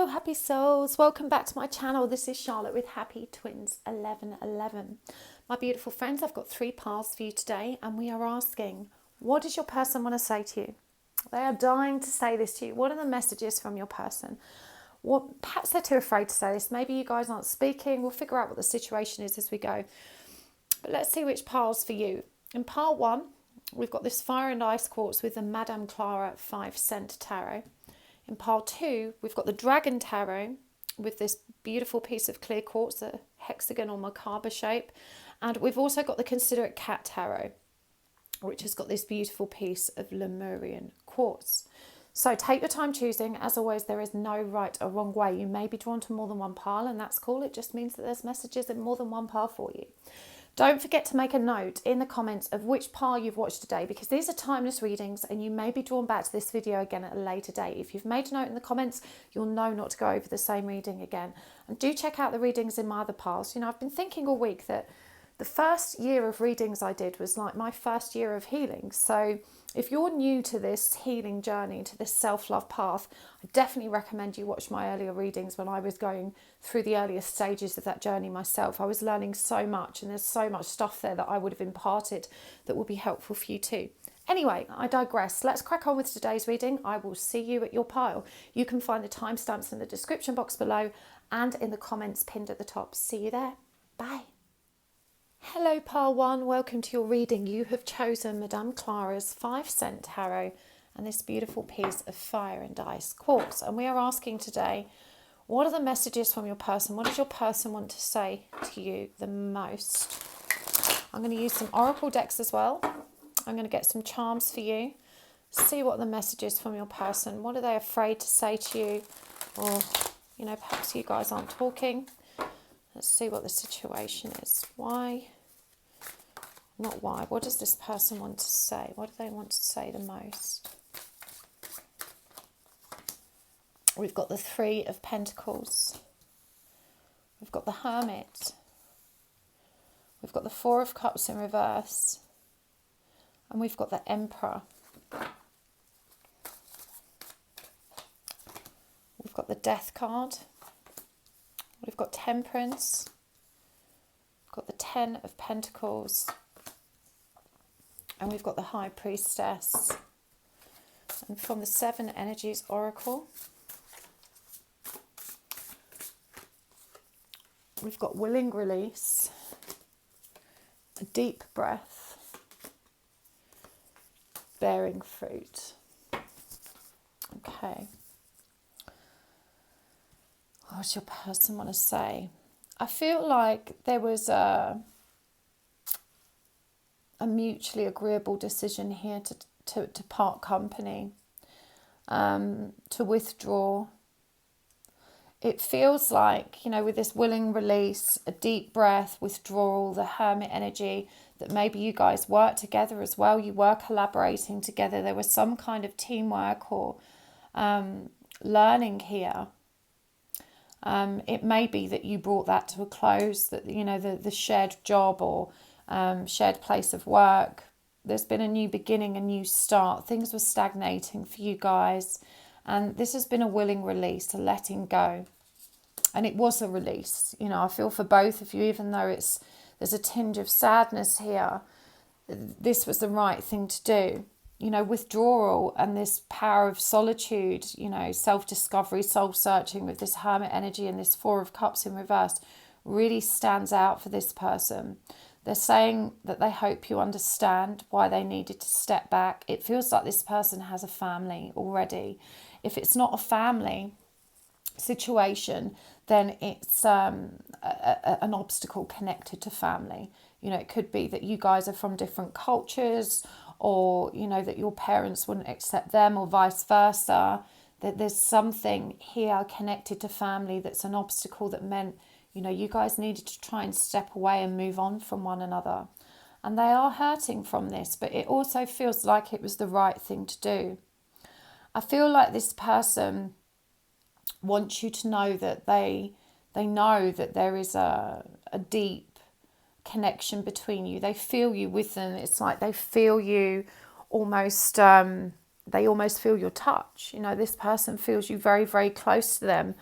Hello happy souls, welcome back to my channel. This is Charlotte with Happy Twins 1111. My beautiful friends, I've got 3 piles for you today and we are asking, what does your person want to say to you? They are dying to say this to you. What are the messages from your person? What, perhaps they're too afraid to say this. Maybe you guys aren't speaking. We'll figure out what the situation is as we go. But let's see which pile's for you. In pile 1, we've got this fire and ice quartz with the Madame Clara 5 cent tarot. In pile 2, we've got the Dragon Tarot with this beautiful piece of clear quartz, a hexagonal Merkaba shape. And we've also got the Considerate Cat Tarot, which has got this beautiful piece of Lemurian quartz. So take your time choosing. As always, there is no right or wrong way. You may be drawn to more than one pile, and that's cool. It just means that there's messages in more than one pile for you. Don't forget to make a note in the comments of which pile you've watched today, because these are timeless readings and you may be drawn back to this video again at a later date. If you've made a note in the comments, you'll know not to go over the same reading again. And do check out the readings in my other piles. You know, I've been thinking all week that the first year of readings I did was like my first year of healing. So if you're new to this healing journey, to this self-love path, I definitely recommend you watch my earlier readings when I was going through the earlier stages of that journey myself. I was learning so much and there's so much stuff there that I would have imparted that will be helpful for you too. Anyway, I digress. Let's crack on with today's reading. I will see you at your pile. You can find the timestamps in the description box below and in the comments pinned at the top. See you there. Bye. Hello pile 1, welcome to your reading. You have chosen Madame Clara's 5 cent tarot and this beautiful piece of fire and ice quartz. And we are asking today, what are the messages from your person? What does your person want to say to you the most? I'm going to use some oracle decks as well. I'm going to get some charms for you. See what the messages from your person. What are they afraid to say to you? Or, you know, perhaps you guys aren't talking. Let's see what the situation is. Why? Not why. What does this person want to say? What do they want to say the most? We've got the 3 of Pentacles. We've got the Hermit. We've got the 4 of Cups in reverse. And we've got the Emperor. We've got the Death card. We've got Temperance, we've got the 10 of Pentacles, and we've got the High Priestess. And from the 7 Energies Oracle, we've got Willing Release, a Deep Breath, Bearing Fruit. Okay. What does your person want to say? I feel like there was a mutually agreeable decision here to part company, to withdraw. It feels like, you know, with this willing release, a deep breath, withdrawal, the Hermit energy, that maybe you guys work together as well. You were collaborating together. There was some kind of teamwork or learning here. It may be that you brought that to a close, that, you know, the shared job or shared place of work. There's been a new beginning, a new start. Things were stagnating for you guys. And this has been a willing release, a letting go. And it was a release. You know, I feel for both of you, even though there's a tinge of sadness here, this was the right thing to do. You know, withdrawal and this power of solitude, you know, self-discovery, soul-searching with this Hermit energy and this 4 of Cups in reverse really stands out for this person. They're saying that they hope you understand why they needed to step back. It feels like this person has a family already. If it's not a family situation, then it's an obstacle connected to family. You know, it could be that you guys are from different cultures, or, you know, that your parents wouldn't accept them, or vice versa, that there's something here connected to family that's an obstacle that meant, you know, you guys needed to try and step away and move on from one another. And they are hurting from this, but it also feels like it was the right thing to do. I feel like this person wants you to know that they know that there is a deep connection between you. They feel you with them. It's like they feel you almost they almost feel your touch. You know, this person feels you very, very close to them.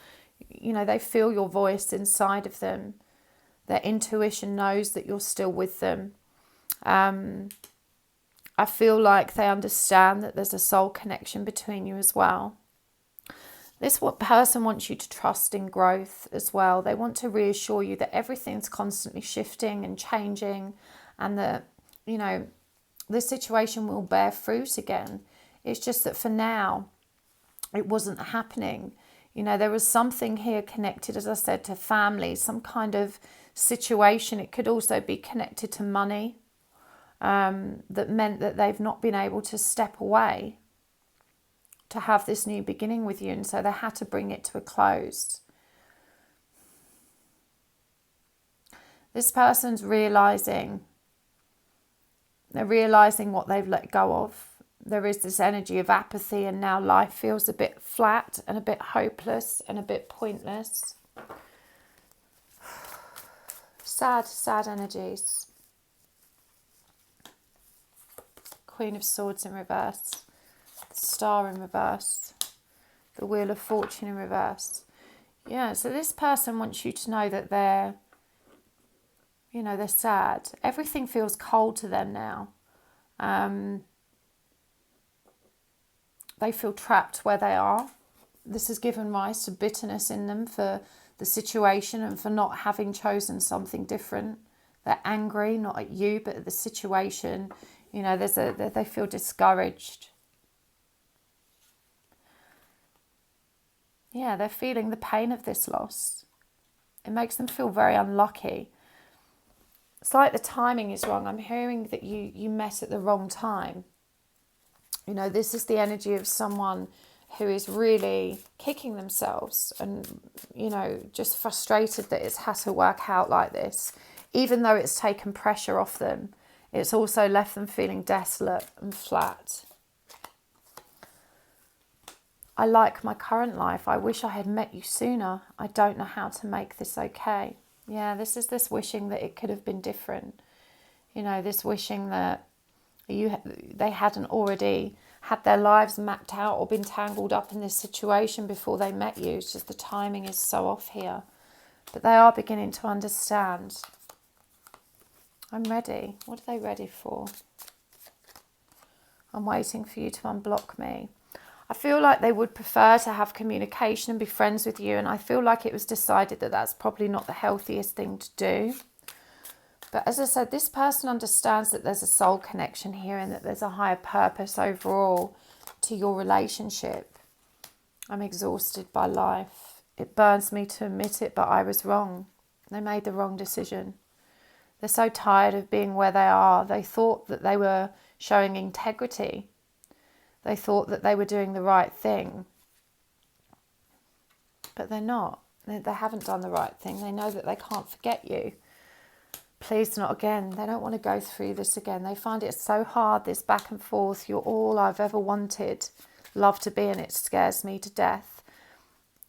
You know, they feel your voice inside of them. Their intuition knows that you're still with them. I feel like they understand that there's a soul connection between you as well. This person wants you to trust in growth as well. They want to reassure you that everything's constantly shifting and changing, and that, you know, the situation will bear fruit again. It's just that for now, it wasn't happening. You know, there was something here connected, as I said, to family, some kind of situation. It could also be connected to money, that meant that they've not been able to step away to have this new beginning with you, and so they had to bring it to a close. This person's realizing what they've let go of. There is this energy of apathy, and now life feels a bit flat and a bit hopeless and a bit pointless. Sad, sad energies. Queen of Swords in reverse. The Star in reverse. The Wheel of Fortune in reverse. Yeah, so this person wants you to know that they're sad. Everything feels cold to them now. They feel trapped where they are. This has given rise to bitterness in them for the situation and for not having chosen something different. They're angry, not at you, but at the situation. You know, they feel discouraged. Yeah, they're feeling the pain of this loss. It makes them feel very unlucky. It's like the timing is wrong. I'm hearing that you met at the wrong time. You know, this is the energy of someone who is really kicking themselves and, you know, just frustrated that it's had to work out like this. Even though it's taken pressure off them, it's also left them feeling desolate and flat. I like my current life. I wish I had met you sooner. I don't know how to make this okay. Yeah, this is this wishing that it could have been different. You know, this wishing that they hadn't already had their lives mapped out or been tangled up in this situation before they met you. It's just the timing is so off here. But they are beginning to understand. I'm ready. What are they ready for? I'm waiting for you to unblock me. I feel like they would prefer to have communication and be friends with you, and I feel like it was decided that that's probably not the healthiest thing to do. But as I said, this person understands that there's a soul connection here and that there's a higher purpose overall to your relationship. I'm exhausted by life. It burns me to admit it, but I was wrong. They made the wrong decision. They're so tired of being where they are. They thought that they were showing integrity. They thought that they were doing the right thing. But they're not. They haven't done the right thing. They know that they can't forget you. Please not again. They don't want to go through this again. They find it so hard, this back and forth. You're all I've ever wanted, love to be, and it scares me to death.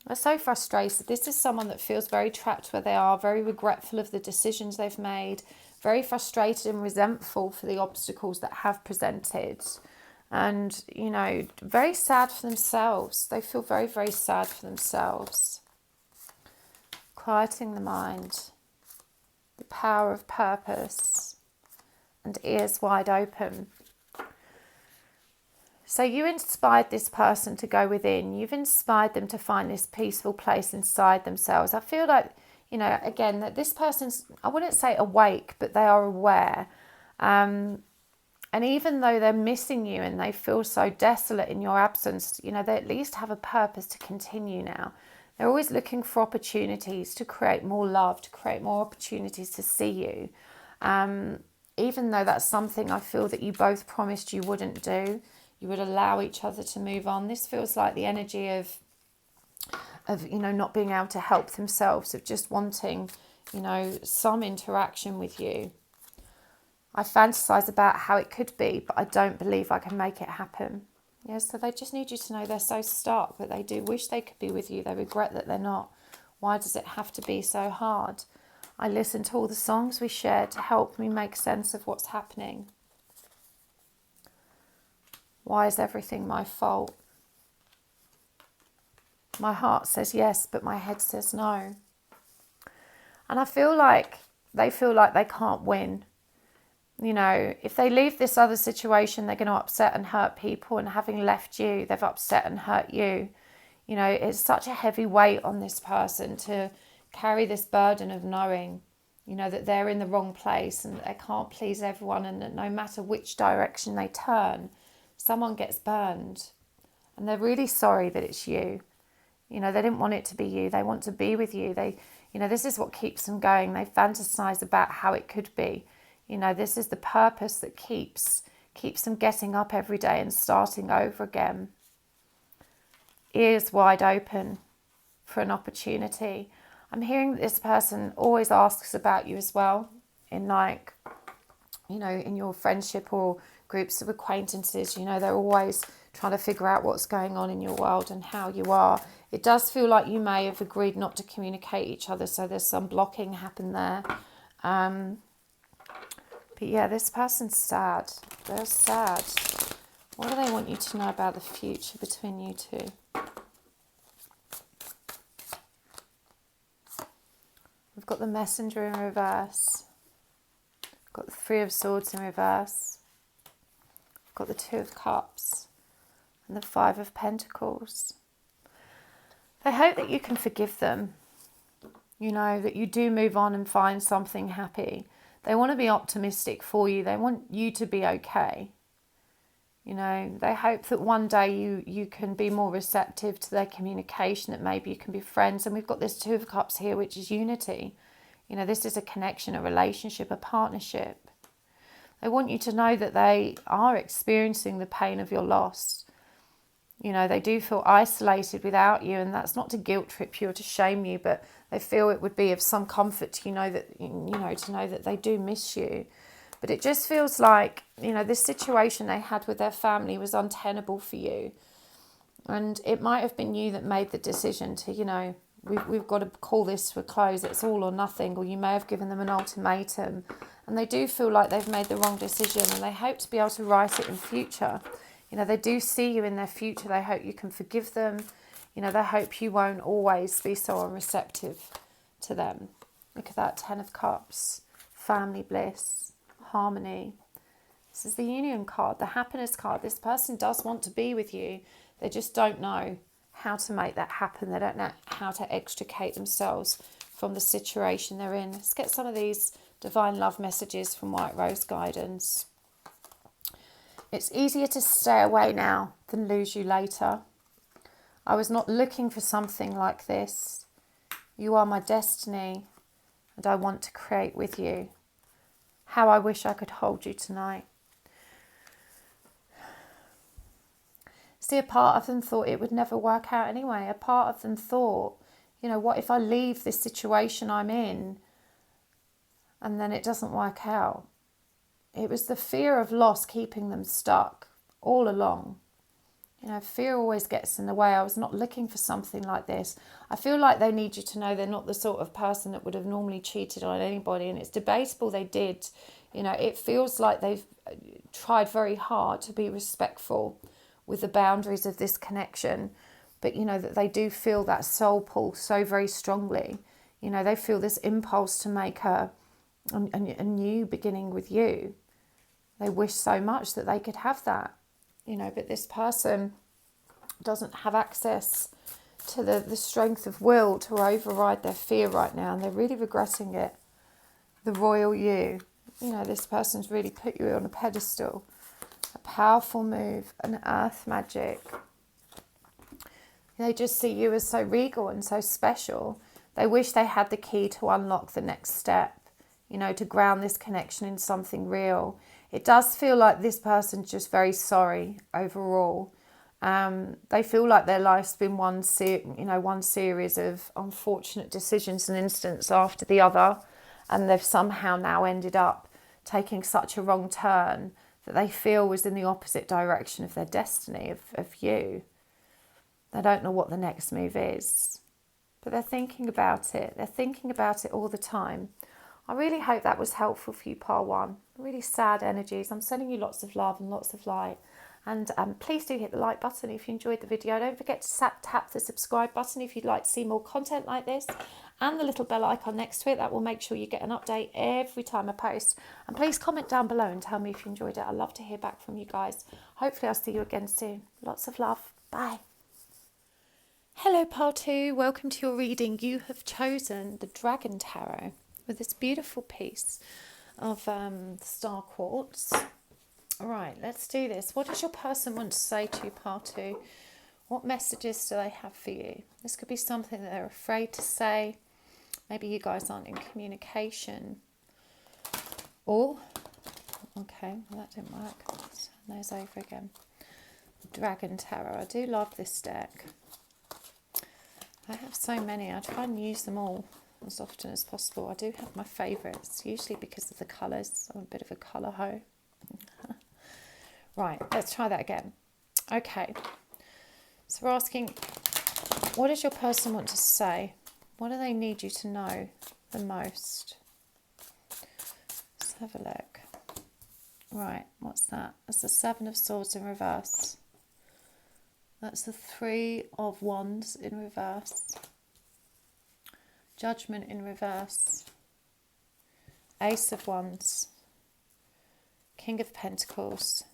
They're so frustrated. This is someone that feels very trapped where they are, very regretful of the decisions they've made, very frustrated and resentful for the obstacles that have presented. And, you know, very sad for themselves. They feel very, very sad for themselves. Quieting the mind. The power of purpose. And ears wide open. So you inspired this person to go within. You've inspired them to find this peaceful place inside themselves. I feel like, you know, again, that this person's, I wouldn't say awake, but they are aware. And even though they're missing you and they feel so desolate in your absence, you know, they at least have a purpose to continue now. They're always looking for opportunities to create more love, to create more opportunities to see you. Even though that's something I feel that you both promised you wouldn't do, you would allow each other to move on. This feels like the energy of you know, not being able to help themselves, of just wanting, you know, some interaction with you. I fantasize about how it could be, but I don't believe I can make it happen. Yeah, so they just need you to know they're so stuck, but they do wish they could be with you. They regret that they're not. Why does it have to be so hard? I listen to all the songs we share to help me make sense of what's happening. Why is everything my fault? My heart says yes, but my head says no. And I feel like they can't win. You know, if they leave this other situation, they're going to upset and hurt people. And having left you, they've upset and hurt you. You know, it's such a heavy weight on this person to carry this burden of knowing, you know, that they're in the wrong place and they can't please everyone. And that no matter which direction they turn, someone gets burned. And they're really sorry that it's you. You know, they didn't want it to be you. They want to be with you. You know, this is what keeps them going. They fantasize about how it could be. You know, this is the purpose that keeps them getting up every day and starting over again. Ears wide open for an opportunity. I'm hearing that this person always asks about you as well, in like, you know, in your friendship or groups of acquaintances. You know, they're always trying to figure out what's going on in your world and how you are. It does feel like you may have agreed not to communicate each other, so there's some blocking happen there. But yeah, this person's sad. They're sad. What do they want you to know about the future between you two? We've got the Messenger in reverse. We've got the Three of Swords in reverse. We've got the Two of Cups and the Five of Pentacles. They hope that you can forgive them. You know, that you do move on and find something happy. They want to be optimistic for you. They want you to be okay. You know, they hope that one day you can be more receptive to their communication, that maybe you can be friends. And we've got this Two of Cups here, which is unity. You know, this is a connection, a relationship, a partnership. They want you to know that they are experiencing the pain of your loss. You know, they do feel isolated without you, and that's not to guilt trip you or to shame you, but they feel it would be of some comfort to to know that they do miss you. But it just feels like, you know, this situation they had with their family was untenable for you. And it might have been you that made the decision to, you know, we've got to call this to a close. It's all or nothing. Or you may have given them an ultimatum. And they do feel like they've made the wrong decision, and they hope to be able to right it in future. You know, they do see you in their future. They hope you can forgive them. You know, they hope you won't always be so unreceptive to them. Look at that, 10 of Cups, family bliss, harmony. This is the Union card, the happiness card. This person does want to be with you. They just don't know how to make that happen. They don't know how to extricate themselves from the situation they're in. Let's get some of these divine love messages from White Rose Guidance. It's easier to stay away now than lose you later. I was not looking for something like this. You are my destiny, and I want to create with you. How I wish I could hold you tonight. See, a part of them thought it would never work out anyway. A part of them thought, you know, what if I leave this situation I'm in and then it doesn't work out? It was the fear of loss keeping them stuck all along. You know, fear always gets in the way. I was not looking for something like this. I feel like they need you to know they're not the sort of person that would have normally cheated on anybody, and it's debatable they did. You know, it feels like they've tried very hard to be respectful with the boundaries of this connection, but you know that they do feel that soul pull so very strongly. You know, they feel this impulse to make a new beginning with you. They wish so much that they could have that, you know, but this person doesn't have access to the strength of will to override their fear right now, and they're really regretting it. The royal you know, this person's really put you on a pedestal. A powerful move, an earth magic. They just see you as so regal and so special. They wish they had the key to unlock the next step, you know, to ground this connection in something real. It does feel like this person's just very sorry overall. They feel like their life's been one series of unfortunate decisions and incidents after the other, and they've somehow now ended up taking such a wrong turn that they feel was in the opposite direction of their destiny, of you. They don't know what the next move is, but they're thinking about it. They're thinking about it all the time. I really hope that was helpful for you, Pile 1. Really sad energies. I'm sending you lots of love and lots of light. And please do hit the like button if you enjoyed the video. Don't forget to tap the subscribe button if you'd like to see more content like this, and the little bell icon next to it. That will make sure you get an update every time I post. And please comment down below and tell me if you enjoyed it. I'd love to hear back from you guys. Hopefully I'll see you again soon. Lots of love. Bye. Hello, Pile 2. Welcome to your reading. You have chosen the Dragon Tarot with this beautiful piece of star quartz. All right, let's do this. What does your person want to say to you, Pile 2? What messages do they have for you? This could be something that they're afraid to say. Maybe you guys aren't in communication. Or, okay, well, that didn't work. Let's turn those over again. Dragon Tarot. I do love this deck. I have so many. I try and use them all as often as possible. I do have my favourites, usually because of the colours. I'm a bit of a colour hoe. Right, let's try that again. Okay, so we're asking, what does your person want to say? What do they need you to know the most? Let's have a look. Right, what's that? That's the Seven of Swords in reverse. That's the Three of Wands in reverse. Judgment in reverse. Ace of Wands. King of Pentacles.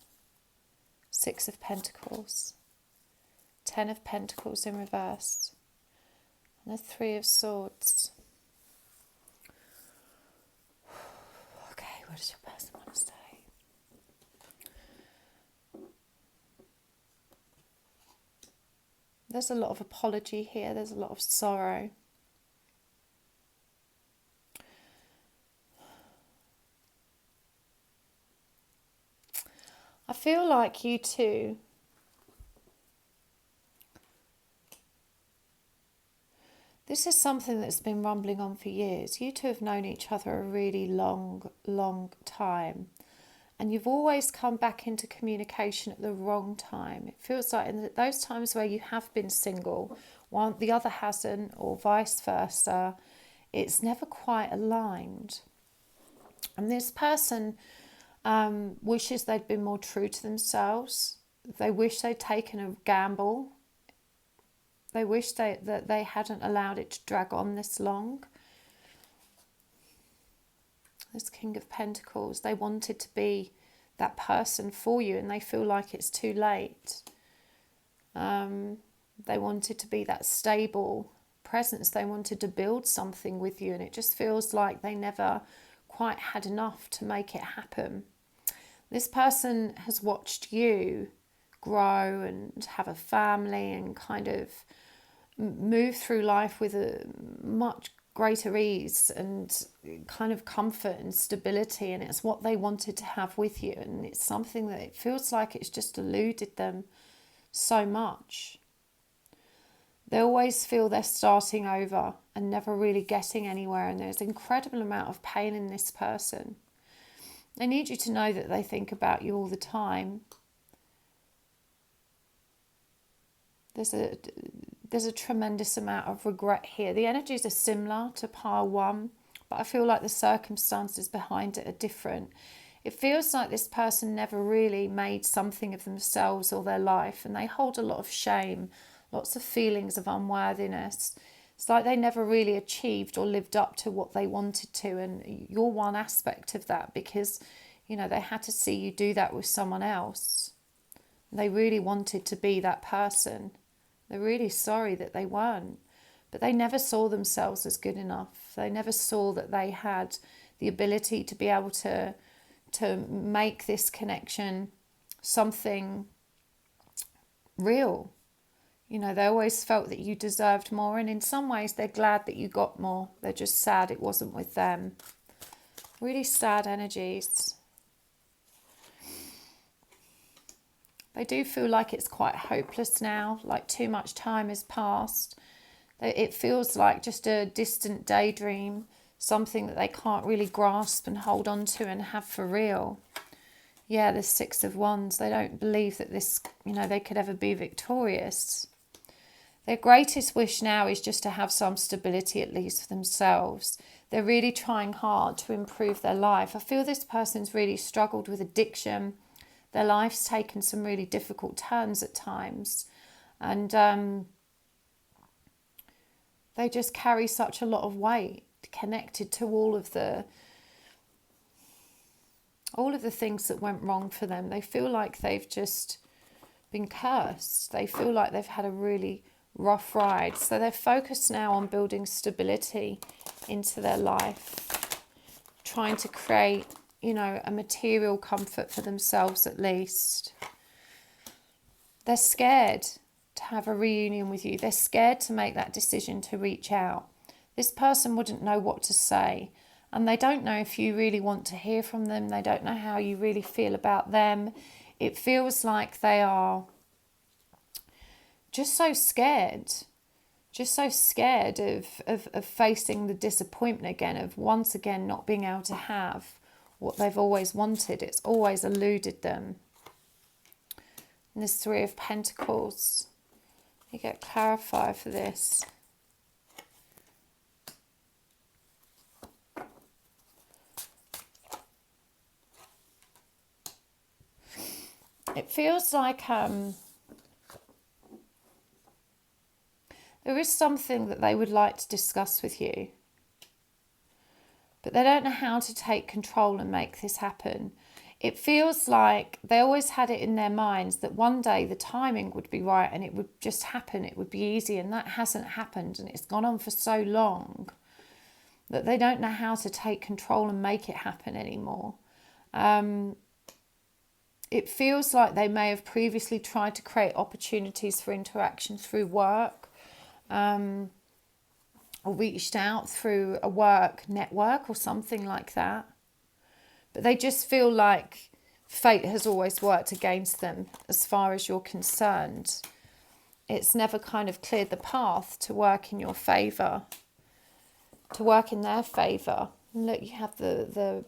Six of Pentacles. 10 of Pentacles in reverse. And the Three of Swords. Okay, what does your person want to say? There's a lot of apology here. There's a lot of sorrow. I feel like you two this is something that's been rumbling on for years. You two have known each other a really long, long time. And you've always come back into communication at the wrong time. It feels like in those times where you have been single, while the other hasn't, or vice versa, it's never quite aligned. And this person wishes they'd been more true to themselves. They wish they'd taken a gamble. They wish that they hadn't allowed it to drag on this long. This King of Pentacles, they wanted to be that person for you and they feel like it's too late. They wanted to be that stable presence. They wanted to build something with you and it just feels like they never quite had enough to make it happen. This person has watched you grow and have a family and kind of move through life with a much greater ease and kind of comfort and stability, and it's what they wanted to have with you, and it's something that it feels like it's just eluded them so much. They always feel they're starting over and never really getting anywhere, and there's an incredible amount of pain in this person. They need you to know that they think about you all the time. There's a tremendous amount of regret here. The energies are similar to pile 1, but I feel like the circumstances behind it are different. It feels like this person never really made something of themselves or their life, and they hold a lot of shame, lots of feelings of unworthiness. It's like they never really achieved or lived up to what they wanted to, and you're one aspect of that because, you know, they had to see you do that with someone else. They really wanted to be that person. They're really sorry that they weren't, but they never saw themselves as good enough. They never saw that they had the ability to be able to make this connection something real. You know, they always felt that you deserved more, and in some ways they're glad that you got more. They're just sad it wasn't with them. Really sad energies. They do feel like it's quite hopeless now, like too much time has passed. It feels like just a distant daydream, something that they can't really grasp and hold on to and have for real. Yeah, the Six of Wands, they don't believe that this, you know, they could ever be victorious. Their greatest wish now is just to have some stability, at least for themselves. They're really trying hard to improve their life. I feel this person's really struggled with addiction. Their life's taken some really difficult turns at times. And they just carry such a lot of weight connected to all of the things that went wrong for them. They feel like they've just been cursed. They feel like they've had a really rough ride. So they're focused now on building stability into their life, trying to create, a material comfort for themselves at least. They're scared to have a reunion with you. They're scared to make that decision to reach out. This person wouldn't know what to say, and they don't know if you really want to hear from them. They don't know how you really feel about them. It feels like they are just so scared of facing the disappointment again, of once again not being able to have what they've always wanted. It's always eluded them. And this Three of Pentacles, you get clarifier for this. It feels like there is something that they would like to discuss with you, but they don't know how to take control and make this happen. It feels like they always had it in their minds that one day the timing would be right and it would just happen, it would be easy, and that hasn't happened, and it's gone on for so long that they don't know how to take control and make it happen anymore. It feels like they may have previously tried to create opportunities for interaction through work, or reached out through a work network or something like that. But they just feel like fate has always worked against them as far as you're concerned. It's never kind of cleared the path to work in your favour, to work in their favour. And look, you have the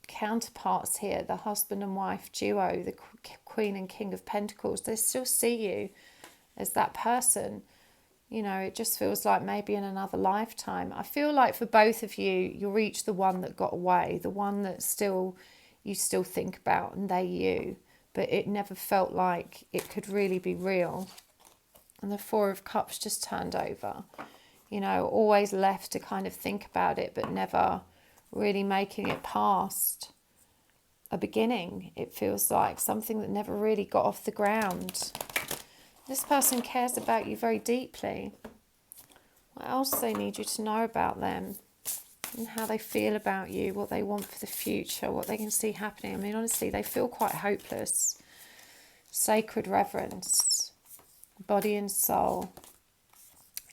counterparts here, the husband and wife duo, the Queen and King of Pentacles. They still see you as that person. It just feels like maybe in another lifetime. I feel like for both of you, you'll reach the one that got away, the one that you still think about, and they you. But it never felt like it could really be real. And the Four of Cups just turned over. Always left to kind of think about it, but never really making it past a beginning. It feels like something that never really got off the ground. This person cares about you very deeply. What else do they need you to know about them? And how they feel about you, what they want for the future, what they can see happening. I mean, honestly, they feel quite hopeless. Sacred reverence, body and soul.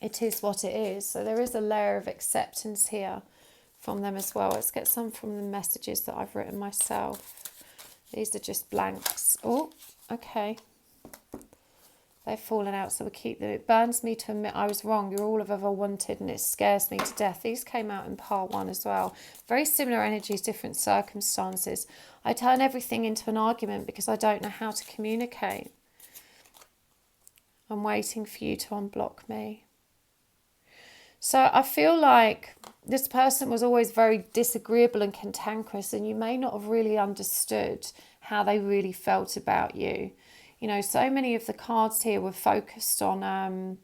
It is what it is. So there is a layer of acceptance here from them as well. Let's get some from the messages that I've written myself. These are just blanks. Oh, okay. They've fallen out, so we'll keep them. It burns me to admit I was wrong. You're all I've ever wanted, and it scares me to death. These came out in pile 1 as well. Very similar energies, different circumstances. I turn everything into an argument because I don't know how to communicate. I'm waiting for you to unblock me. So I feel like this person was always very disagreeable and cantankerous, and you may not have really understood how they really felt about you. So many of the cards here were focused on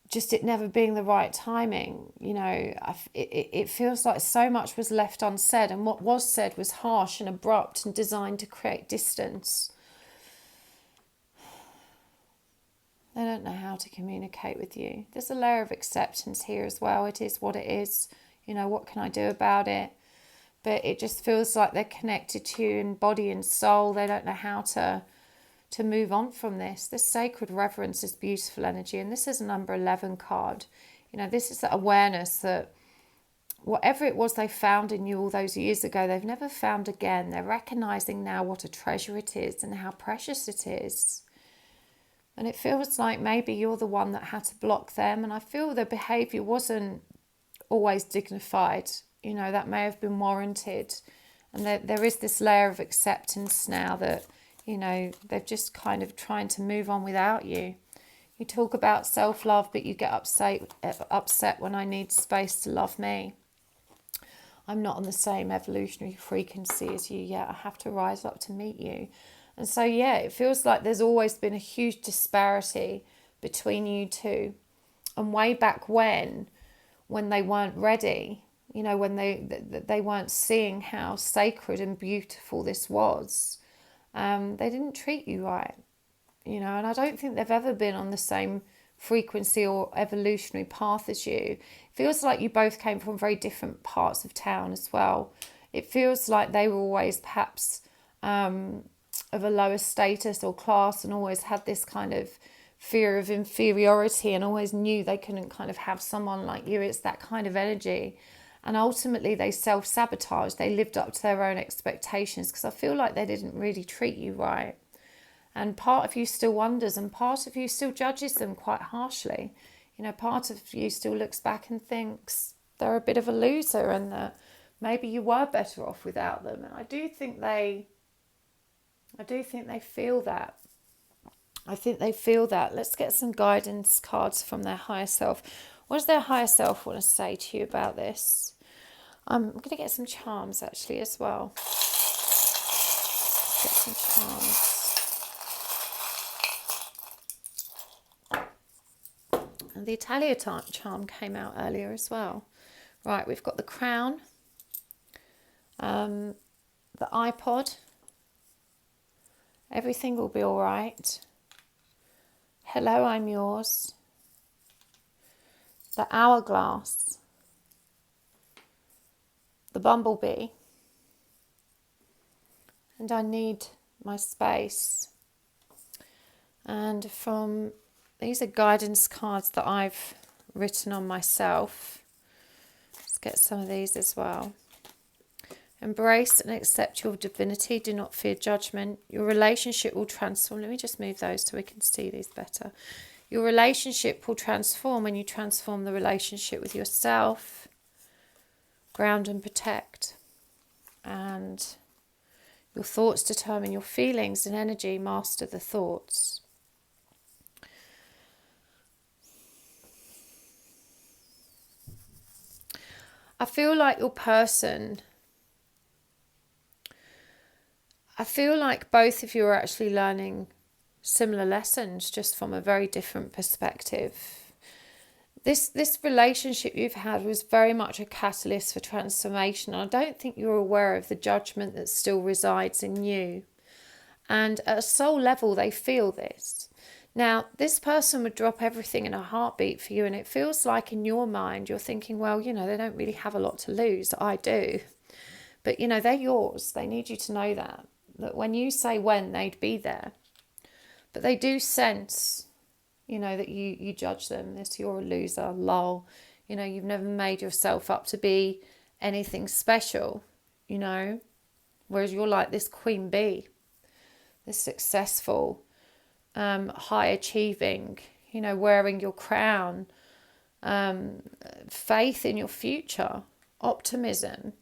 just it never being the right timing. It feels like so much was left unsaid, and what was said was harsh and abrupt and designed to create distance. They don't know how to communicate with you. There's a layer of acceptance here as well. It is what it is. What can I do about it? But it just feels like they're connected to you in body and soul. They don't know how to move on from this. This sacred reverence is beautiful energy, and this is a number 11 card. This is the awareness that whatever it was they found in you all those years ago, they've never found again. They're recognizing now what a treasure it is and how precious it is. And it feels like maybe you're the one that had to block them, and I feel their behavior wasn't always dignified. That may have been warranted, and there is this layer of acceptance now that they're just kind of trying to move on without you. You talk about self-love, but you get upset when I need space to love me. I'm not on the same evolutionary frequency as you yet. I have to rise up to meet you. And so, yeah, it feels like there's always been a huge disparity between you two. And way back when they weren't ready, when they weren't seeing how sacred and beautiful this was, they didn't treat you right, and I don't think they've ever been on the same frequency or evolutionary path as you. It feels like you both came from very different parts of town as well. It feels like they were always perhaps of a lower status or class, and always had this kind of fear of inferiority, and always knew they couldn't kind of have someone like you. It's that kind of energy. And ultimately they self-sabotaged. They lived up to their own expectations, because I feel like they didn't really treat you right. And part of you still wonders, and part of you still judges them quite harshly. Part of you still looks back and thinks they're a bit of a loser, and that maybe you were better off without them. And I do think they feel that. I think they feel that. Let's get some guidance cards from their higher self. What does their higher self want to say to you about this? I'm going to get some charms actually as well. Get some charms. And the Italia charm came out earlier as well. Right, we've got the crown, the iPod, everything will be all right. Hello, I'm yours. The hourglass, the bumblebee, and I need my space. And these are guidance cards that I've written on myself. Let's get some of these as well. Embrace and accept your divinity. Do not fear judgment. Your relationship will transform. Let me just move those so we can see these better. Your relationship will transform when you transform the relationship with yourself. Ground and protect. And your thoughts determine your feelings and energy. Master the thoughts. I feel like both of you are actually learning similar lessons, just from a very different perspective. This relationship you've had was very much a catalyst for transformation. I don't think you're aware of the judgment that still resides in you. And at a soul level, they feel this. Now, this person would drop everything in a heartbeat for you, and it feels like in your mind you're thinking, well, they don't really have a lot to lose. I do. But, they're yours. They need you to know that when you say when, they'd be there. But they do sense, that you judge them. This, you're a loser, lol. You've never made yourself up to be anything special, Whereas you're like this queen bee, this successful, high achieving, wearing your crown, faith in your future, optimism.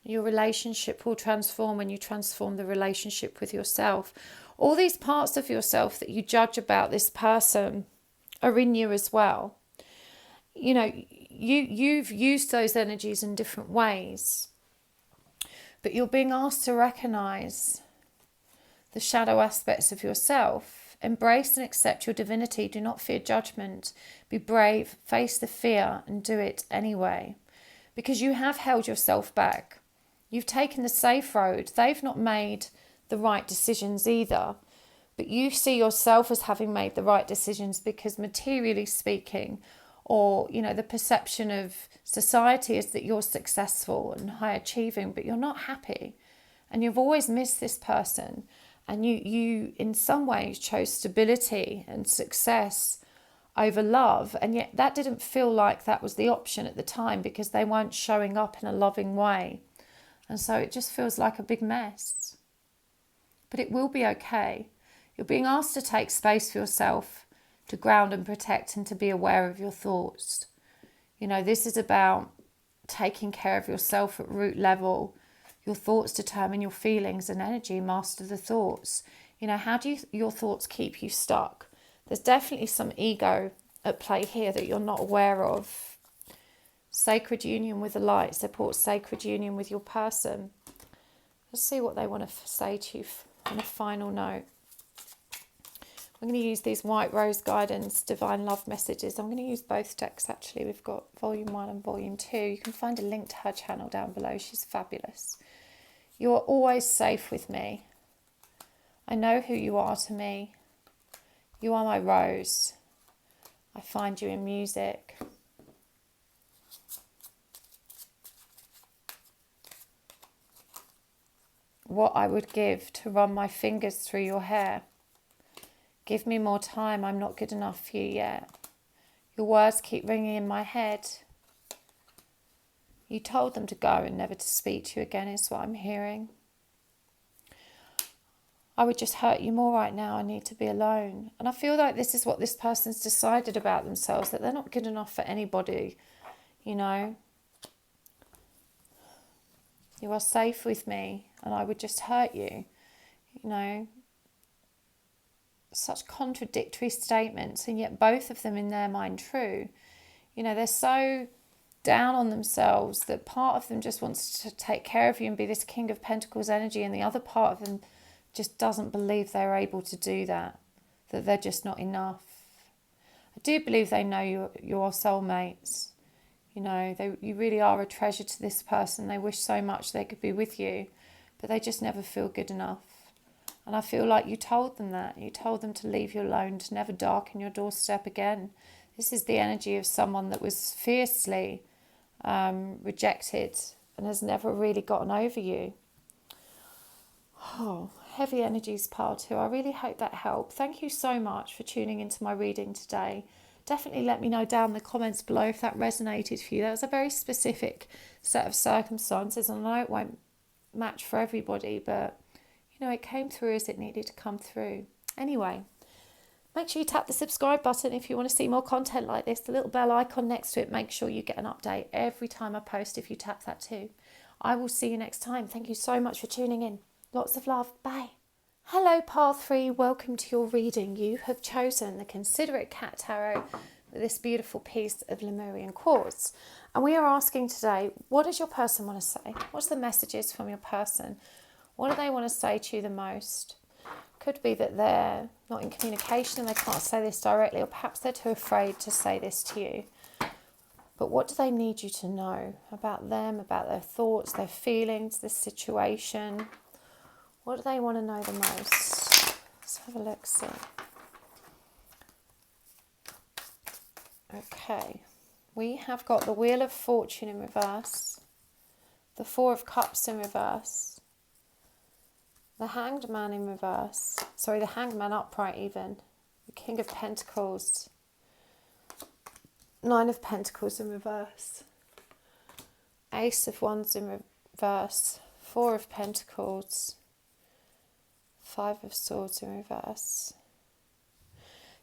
Your relationship will transform when you transform the relationship with yourself. All these parts of yourself that you judge about this person are in you as well. You've used those energies in different ways, but you're being asked to recognize the shadow aspects of yourself. Embrace and accept your divinity. Do not fear judgment. Be brave, face the fear, and do it anyway. Because you have held yourself back. You've taken the safe road. They've not made the right decisions either. But you see yourself as having made the right decisions because, materially speaking, or, the perception of society is that you're successful and high achieving, but you're not happy. And you've always missed this person. And you in some ways chose stability and success over love. And yet that didn't feel like that was the option at the time, because they weren't showing up in a loving way. And so it just feels like a big mess. But it will be okay. You're being asked to take space for yourself, to ground and protect, and to be aware of your thoughts. This is about taking care of yourself at root level. Your thoughts determine your feelings and energy. Master the thoughts. How do your thoughts keep you stuck? There's definitely some ego at play here that you're not aware of. Sacred union with the light supports sacred union with your person. Let's see what they want to say to you on a final note. I'm going to use these White Rose Guidance Divine Love Messages. I'm going to use both decks actually. We've got Volume 1 and Volume 2. You can find a link to her channel down below. She's fabulous. You are always safe with me. I know who you are to me. You are my rose. I find you in music. What I would give to run my fingers through your hair. Give me more time, I'm not good enough for you yet. Your words keep ringing in my head. You told them to go and never to speak to you again is what I'm hearing. I would just hurt you more right now, I need to be alone. And I feel like this is what this person's decided about themselves, that they're not good enough for anybody, you know. You are safe with me and I would just hurt you, you know. Such contradictory statements, and yet both of them in their mind true. You know, they're so down on themselves that part of them just wants to take care of you and be this King of Pentacles energy, and the other part of them just doesn't believe they're able to do that, that they're just not enough. I do believe they know you're soulmates. You know, you really are a treasure to this person. They wish so much they could be with you, but they just never feel good enough. And I feel like you told them that. You told them to leave you alone, to never darken your doorstep again. This is the energy of someone that was fiercely rejected and has never really gotten over you. Oh, heavy energies pile too. I really hope that helped. Thank you so much for tuning into my reading today. Definitely let me know down in the comments below if that resonated for you. That was a very specific set of circumstances, and I know it won't match for everybody, but you know, it came through as it needed to come through. Anyway, make sure you tap the subscribe button if you want to see more content like this. The little bell icon next to it, make sure you get an update every time I post if you tap that too. I will see you next time. Thank you so much for tuning in. Lots of love. Bye. Hello, Path 3. Welcome to your reading. You have chosen the Considerate Cat Tarot with this beautiful piece of Lemurian quartz. And we are asking today, what does your person want to say? What's the messages from your person? What do they want to say to you the most? Could be that they're not in communication and they can't say this directly, or perhaps they're too afraid to say this to you. But what do they need you to know about them, about their thoughts, their feelings, this situation? What do they want to know the most? Let's have a look, see. Okay, we have got the Wheel of Fortune in reverse, the Four of Cups in reverse, the Hanged Man in reverse, the Hanged Man upright even, the King of Pentacles, Nine of Pentacles in reverse, Ace of Wands in reverse, Four of Pentacles, Five of Swords in reverse.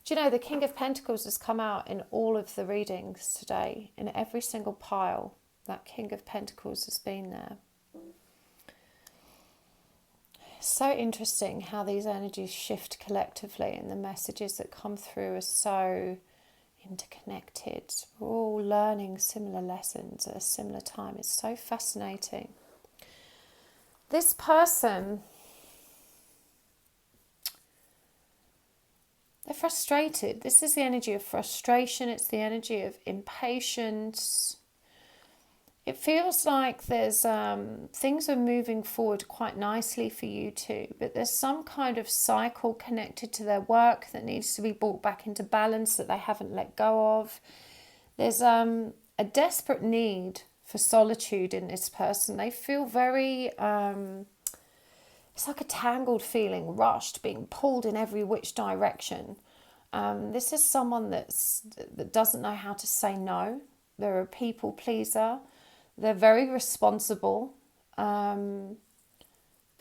Do you know the King of Pentacles has come out in all of the readings today? In every single pile, that King of Pentacles has been there. So interesting how these energies shift collectively, and the messages that come through are so interconnected. We're all learning similar lessons at a similar time. It's so fascinating. This person, they're frustrated. This is the energy of frustration. It's the energy of impatience. It feels like there's things are moving forward quite nicely for you two, but there's some kind of cycle connected to their work that needs to be brought back into balance that they haven't let go of. There's a desperate need for solitude in this person. They feel very, it's like a tangled feeling, rushed, being pulled in every which direction. This is someone that doesn't know how to say no. They're a people pleaser. They're very responsible, but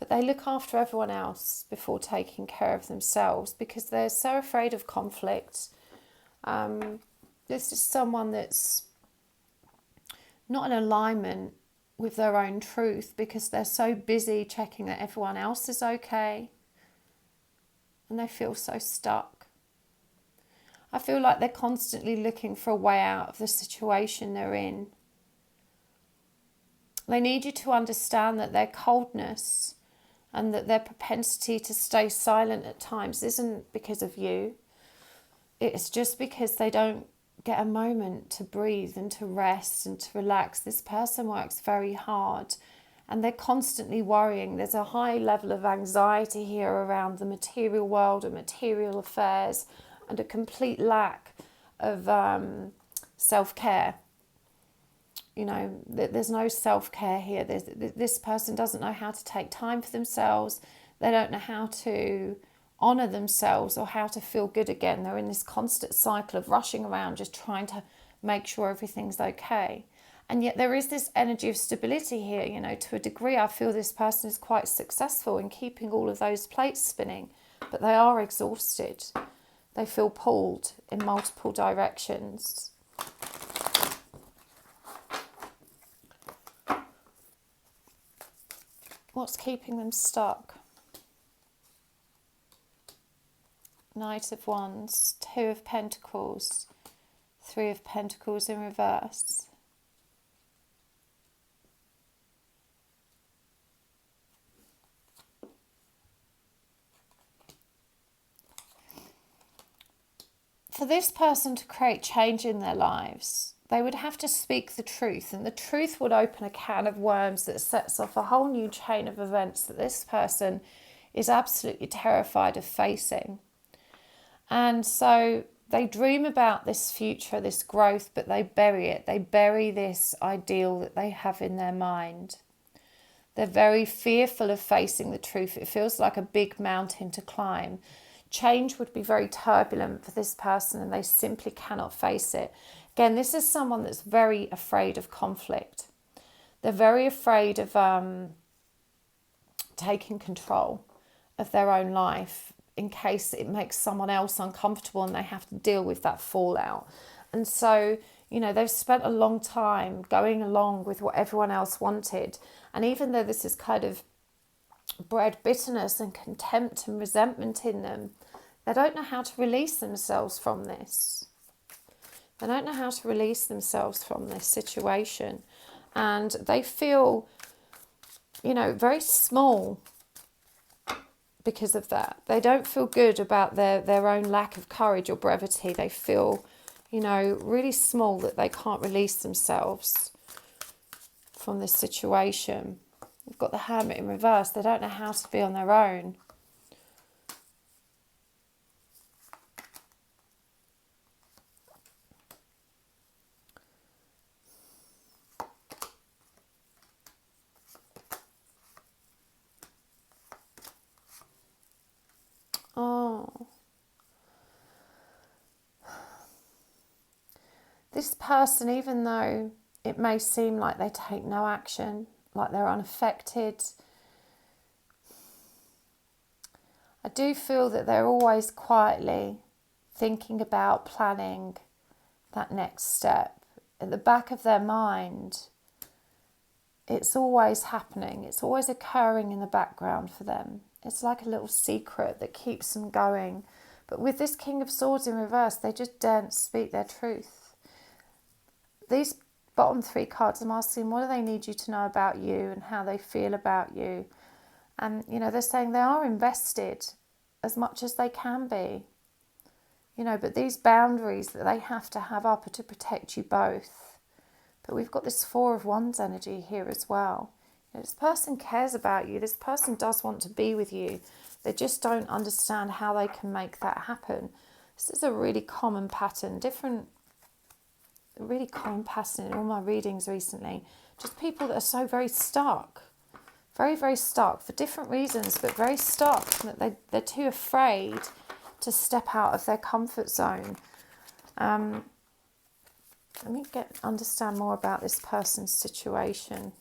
they look after everyone else before taking care of themselves because they're so afraid of conflict. This is someone that's not in alignment with their own truth because they're so busy checking that everyone else is okay, and they feel so stuck. I feel like they're constantly looking for a way out of the situation they're in. They need you to understand that their coldness and that their propensity to stay silent at times isn't because of you. It's just because they don't get a moment to breathe and to rest and to relax. This person works very hard and they're constantly worrying. There's a high level of anxiety here around the material world and material affairs, and a complete lack of self-care. You know, there's no self-care here. This person doesn't know how to take time for themselves. They don't know how to honour themselves or how to feel good again. They're in this constant cycle of rushing around, just trying to make sure everything's okay. And yet there is this energy of stability here, you know, to a degree. I feel this person is quite successful in keeping all of those plates spinning, but they are exhausted. They feel pulled in multiple directions. What's keeping them stuck? Knight of Wands, Two of Pentacles, Three of Pentacles in reverse. For this person to create change in their lives, they would have to speak the truth, and the truth would open a can of worms that sets off a whole new chain of events that this person is absolutely terrified of facing. And so they dream about this future, this growth, but they bury it. They bury this ideal that they have in their mind. They're very fearful of facing the truth. It feels like a big mountain to climb. Change would be very turbulent for this person and they simply cannot face it. Again, this is someone that's very afraid of conflict. They're very afraid of taking control of their own life in case it makes someone else uncomfortable and they have to deal with that fallout. And so, you know, they've spent a long time going along with what everyone else wanted. And even though this is kind of bred bitterness and contempt and resentment in them, they don't know how to release themselves from this. They don't know how to release themselves from this situation. And they feel, you know, very small because of that. They don't feel good about their own lack of courage or brevity. They feel, you know, really small that they can't release themselves from this situation. We've got the Hermit in reverse. They don't know how to be on their own. Oh. This person, even though it may seem like they take no action, like they're unaffected, I do feel that they're always quietly thinking about planning that next step. At the back of their mind, it's always happening. It's always occurring in the background for them. It's like a little secret that keeps them going. But with this King of Swords in reverse, they just daren't speak their truth. These bottom three cards, I'm asking, what do they need you to know about you and how they feel about you? And, you know, they're saying they are invested as much as they can be. You know, but these boundaries that they have to have up are to protect you both. But we've got this Four of Wands energy here as well. You know, this person cares about you. This person does want to be with you. They just don't understand how they can make that happen. This is a really common pattern, really common pattern in all my readings recently. Just people that are so very stuck. Very, very stuck for different reasons, but very stuck that they're too afraid to step out of their comfort zone. Let me understand more about this person's situation.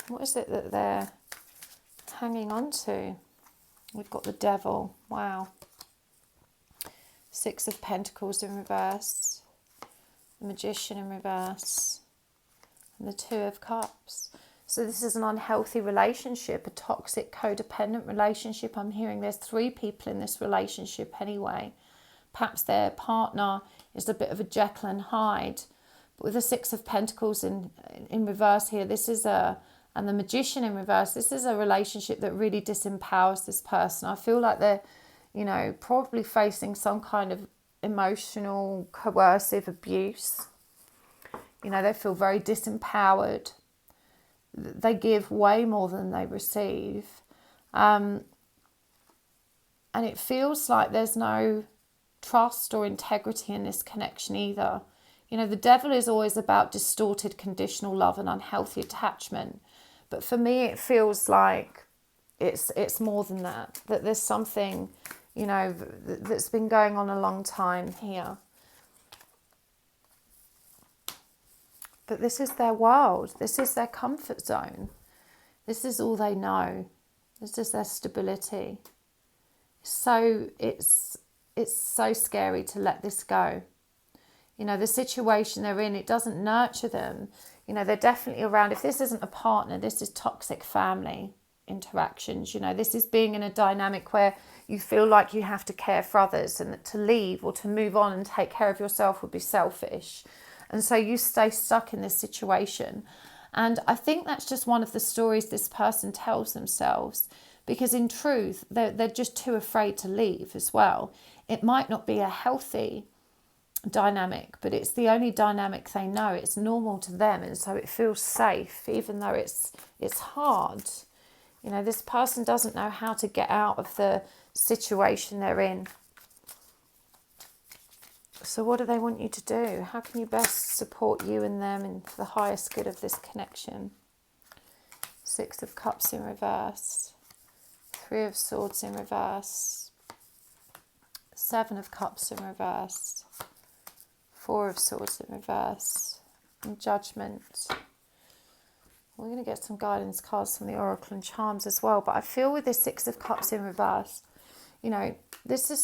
What is it that they're hanging on to? We've got the Devil. Wow. Six of Pentacles in reverse. The Magician in reverse. And the Two of Cups. So this is an unhealthy relationship, a toxic, codependent relationship. I'm hearing there's three people in this relationship anyway. Perhaps their partner is a bit of a Jekyll and Hyde. But with the Six of Pentacles in reverse here, this is a And the Magician in reverse, this is a relationship that really disempowers this person. I feel like they're, probably facing some kind of emotional, coercive abuse. They feel very disempowered. They give way more than they receive. And it feels like there's no trust or integrity in this connection either. The devil is always about distorted conditional love and unhealthy attachment. But for me, it feels like it's more than that. That there's something, that's been going on a long time here. But this is their world. This is their comfort zone. This is all they know. This is their stability. So it's so scary to let this go. The situation they're in, it doesn't nurture them. They're definitely around. If this isn't a partner, this is toxic family interactions. This is being in a dynamic where you feel like you have to care for others, and that to leave or to move on and take care of yourself would be selfish. And so you stay stuck in this situation. And I think that's just one of the stories this person tells themselves, because in truth, they're just too afraid to leave as well. It might not be a healthy dynamic, but it's the only dynamic they know. It's normal to them, and so it feels safe, even though it's hard. This person doesn't know how to get out of the situation they're in. So what do they want you to do? How can you best support you and them and for the highest good of this connection? 6 of Cups in reverse, 3 of Swords in reverse, 7 of Cups in reverse, 4 of Swords in reverse, and Judgment. We're going to get some guidance cards from the Oracle and Charms as well. But I feel with this 6 of Cups in reverse, this is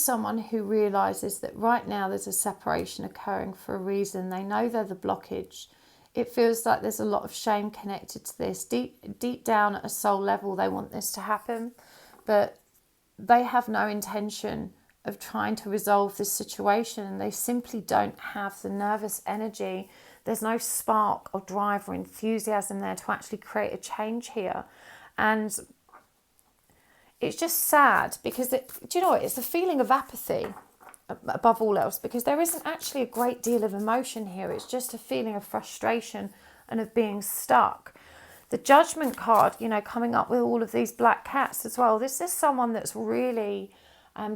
someone who realises that right now there's a separation occurring for a reason. They know they're the blockage. It feels like there's a lot of shame connected to this. Deep down at a soul level, they want this to happen, but they have no intention of trying to resolve this situation, and they simply don't have the nervous energy. There's no spark or drive or enthusiasm there to actually create a change here. And it's just sad because, do you know what? It's a feeling of apathy above all else, because there isn't actually a great deal of emotion here. It's just a feeling of frustration and of being stuck. The Judgment card, coming up with all of these black cats as well. This is someone that's really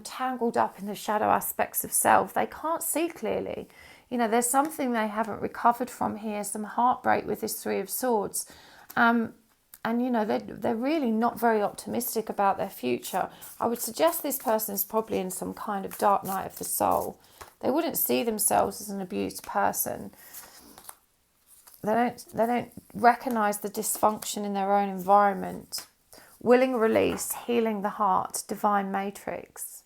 tangled up in the shadow aspects of self. They can't see clearly. There's something they haven't recovered from here, some heartbreak with this 3 of Swords. And they're really not very optimistic about their future. I would suggest this person is probably in some kind of dark night of the soul. They wouldn't see themselves as an abused person. They don't recognise the dysfunction in their own environment. Willing release, healing the heart, divine matrix.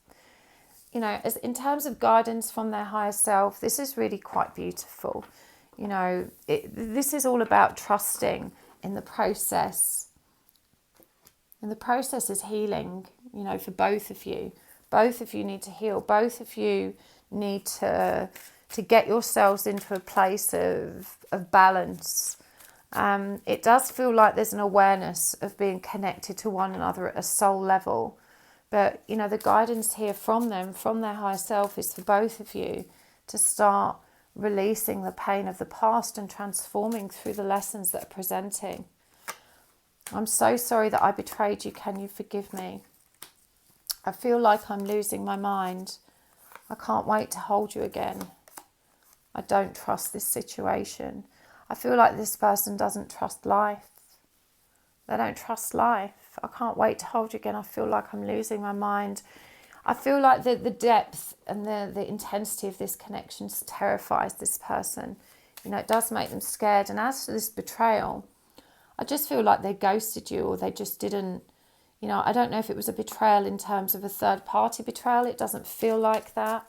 As in terms of guidance from their higher self, this is really quite beautiful. This is all about trusting in the process. And the process is healing, for both of you. Both of you need to heal. Both of you need to get yourselves into a place of balance. It does feel like there's an awareness of being connected to one another at a soul level. But, the guidance here from them, from their higher self, is for both of you to start releasing the pain of the past and transforming through the lessons that are presenting. I'm so sorry that I betrayed you. Can you forgive me? I feel like I'm losing my mind. I can't wait to hold you again. I don't trust this situation. I feel like this person doesn't trust life. They don't trust life. I can't wait to hold you again. I feel like I'm losing my mind. I feel like the depth and the intensity of this connection terrifies this person. It does make them scared. And as for this betrayal, I just feel like they ghosted you, or they just didn't, I don't know if it was a betrayal in terms of a third party betrayal. It doesn't feel like that.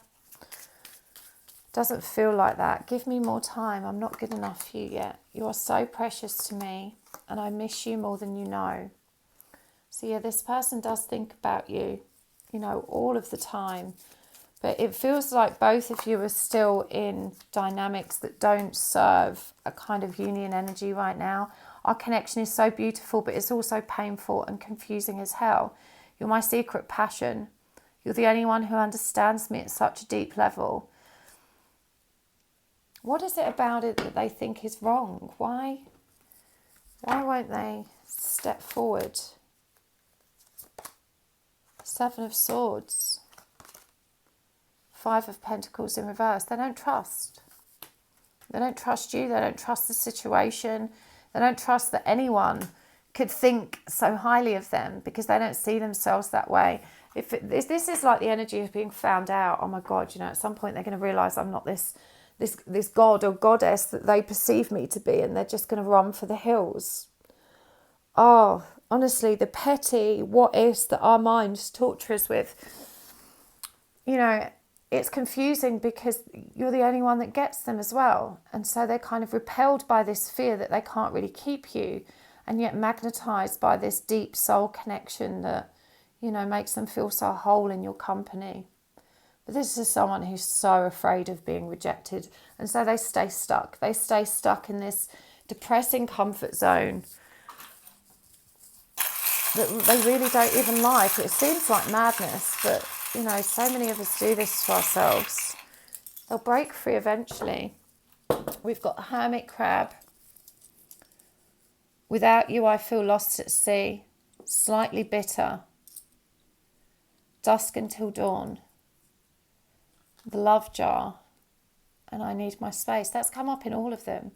Doesn't feel like that. Give me more time. I'm not good enough for you yet. You are so precious to me, and I miss you more than you know. So yeah, this person does think about you, all of the time. But it feels like both of you are still in dynamics that don't serve a kind of union energy right now. Our connection is so beautiful, but it's also painful and confusing as hell. You're my secret passion. You're the only one who understands me at such a deep level. What is it about it that they think is wrong? Why won't they step forward? Seven of Swords. Five of Pentacles in reverse. They don't trust. They don't trust you. They don't trust the situation. They don't trust that anyone could think so highly of them because they don't see themselves that way. If this is like the energy of being found out, oh my God, at some point they're going to realise I'm not this god or goddess that they perceive me to be, and they're just going to run for the hills. Oh, honestly, the petty what ifs that our minds torture us with, it's confusing because you're the only one that gets them as well. And so they're kind of repelled by this fear that they can't really keep you, and yet magnetised by this deep soul connection that, makes them feel so whole in your company. But this is someone who's so afraid of being rejected. And so they stay stuck. They stay stuck in this depressing comfort zone that they really don't even like. It seems like madness, but so many of us do this to ourselves. They'll break free eventually. We've got the Hermit Crab. Without you, I feel lost at sea. Slightly bitter. Dusk until dawn. The Love Jar. And I need my space. That's come up in all of them.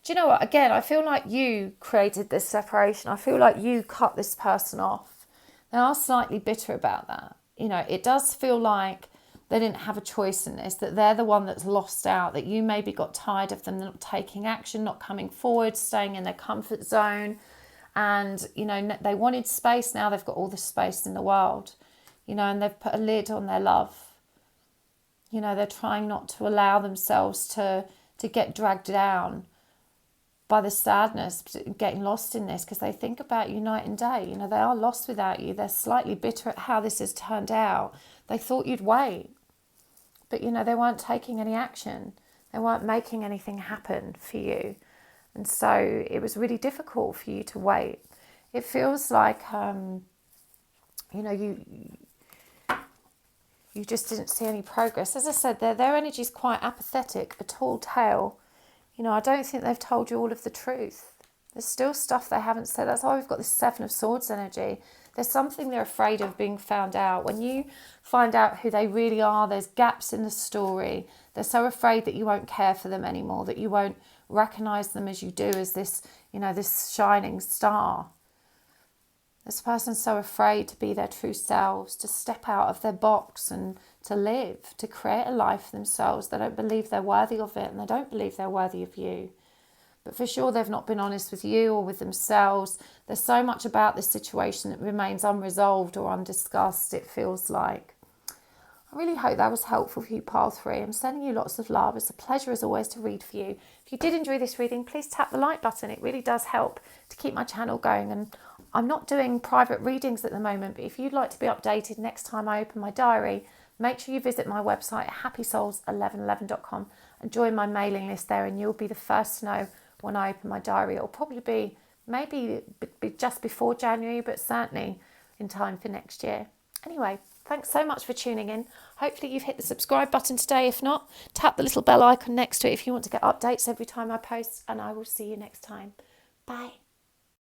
Do you know what? Again, I feel like you created this separation. I feel like you cut this person off. They are slightly bitter about that. It does feel like they didn't have a choice in this, that they're the one that's lost out, that you maybe got tired of them not taking action, not coming forward, staying in their comfort zone. And, they wanted space. Now they've got all the space in the world, and they've put a lid on their love. They're trying not to allow themselves to get dragged down by the sadness, getting lost in this, because they think about you night and day. They are lost without you. They're slightly bitter at how this has turned out. They thought you'd wait, but they weren't taking any action. They weren't making anything happen for you, and so it was really difficult for you to wait. It feels like you just didn't see any progress. As I said, their energy is quite apathetic, a tall tale. I don't think they've told you all of the truth. There's still stuff they haven't said. That's why we've got this Seven of Swords energy. There's something they're afraid of being found out. When you find out who they really are, there's gaps in the story. They're so afraid that you won't care for them anymore, that you won't recognise them as you do, as this, this shining star. This person's so afraid to be their true selves, to step out of their box and to live, to create a life for themselves. They don't believe they're worthy of it, and they don't believe they're worthy of you. But for sure, they've not been honest with you or with themselves. There's so much about this situation that remains unresolved or undiscussed, it feels like. I really hope that was helpful for you, Pile 3. I'm sending you lots of love. It's a pleasure as always to read for you. If you did enjoy this reading, please tap the like button. It really does help to keep my channel going. And I'm not doing private readings at the moment, but if you'd like to be updated next time I open my diary, make sure you visit my website at happysouls1111.com and join my mailing list there, and you'll be the first to know when I open my diary. It'll probably be maybe just before January, but certainly in time for next year. Anyway, thanks so much for tuning in. Hopefully you've hit the subscribe button today. If not, tap the little bell icon next to it if you want to get updates every time I post, and I will see you next time. Bye.